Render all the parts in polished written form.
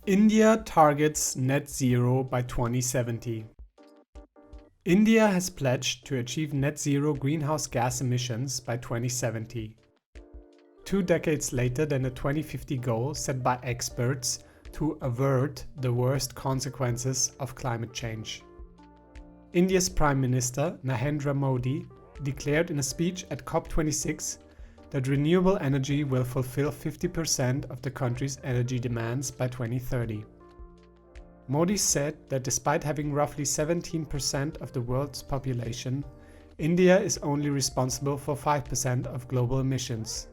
India targets net zero by 2070. India has pledged to achieve net zero greenhouse gas emissions by 2070. 2 decades later than the 2050 goal set by experts to avert the worst consequences of climate change. India's Prime Minister Narendra Modi declared in a speech at COP26 that renewable energy will fulfill 50% of the country's energy demands by 2030. Modi said that despite having roughly 17% of the world's population, India is only responsible for 5% of global emissions.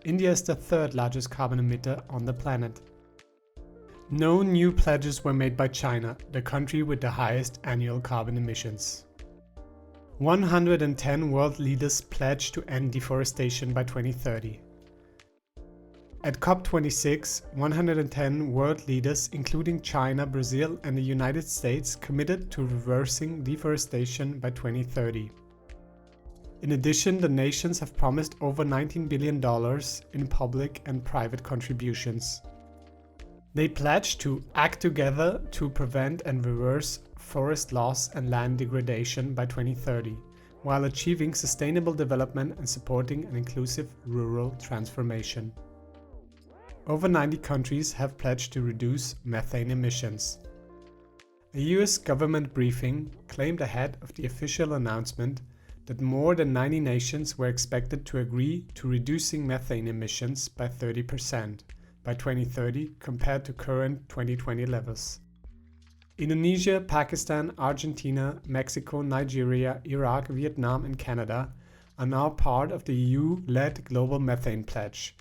India is the third largest carbon emitter on the planet. No new pledges were made by China, the country with the highest annual carbon emissions. 110 world leaders pledged to end deforestation by 2030. At COP26, 110 world leaders, including China, Brazil, and the United States, committed to reversing deforestation by 2030. In addition, the nations have promised over $19 billion in public and private contributions. They pledged to act together to prevent and reverse forest loss and land degradation by 2030, while achieving sustainable development and supporting an inclusive rural transformation. Over 90 countries have pledged to reduce methane emissions. A US government briefing claimed ahead of the official announcement that more than 90 nations were expected to agree to reducing methane emissions by 30% by 2030 compared to current 2020 levels. Indonesia, Pakistan, Argentina, Mexico, Nigeria, Iraq, Vietnam, and Canada are now part of the EU-led Global Methane Pledge,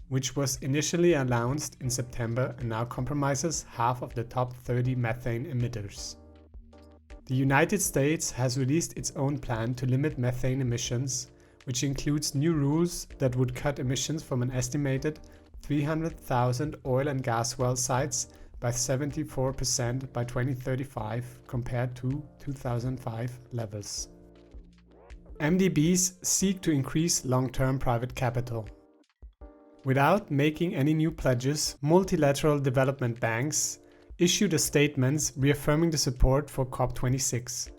which was initially announced in September and now comprises half of the top 30 methane emitters. The United States has released its own plan to limit methane emissions, which includes new rules that would cut emissions from an estimated 300,000 oil and gas well sites by 74% by 2035 compared to 2005 levels. MDBs seek to increase long-term private capital. Without making any new pledges, multilateral development banks issued a statement reaffirming the support for COP26.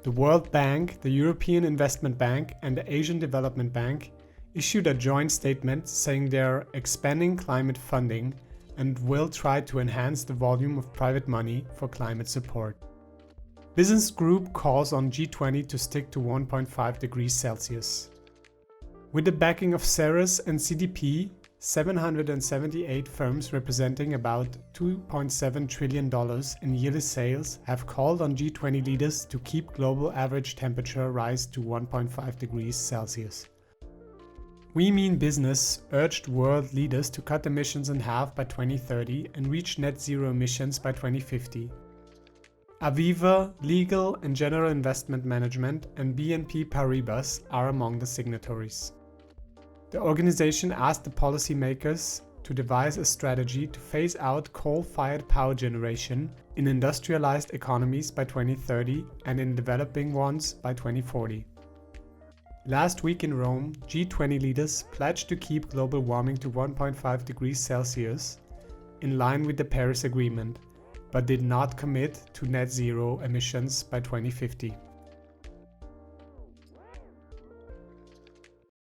The World Bank, the European Investment Bank, and the Asian Development Bank issued a joint statement saying they are expanding climate funding and will try to enhance the volume of private money for climate support. Business Group calls on G20 to stick to 1.5 degrees Celsius. With the backing of Ceres and CDP, 778 firms representing about $2.7 trillion in yearly sales have called on G20 leaders to keep global average temperature rise to 1.5 degrees Celsius. We Mean Business urged world leaders to cut emissions in half by 2030 and reach net zero emissions by 2050. Aviva, Legal and General Investment Management, and BNP Paribas are among the signatories. The organization asked the policymakers to devise a strategy to phase out coal-fired power generation in industrialized economies by 2030 and in developing ones by 2040. Last week in Rome, G20 leaders pledged to keep global warming to 1.5 degrees Celsius in line with the Paris Agreement, but did not commit to net zero emissions by 2050.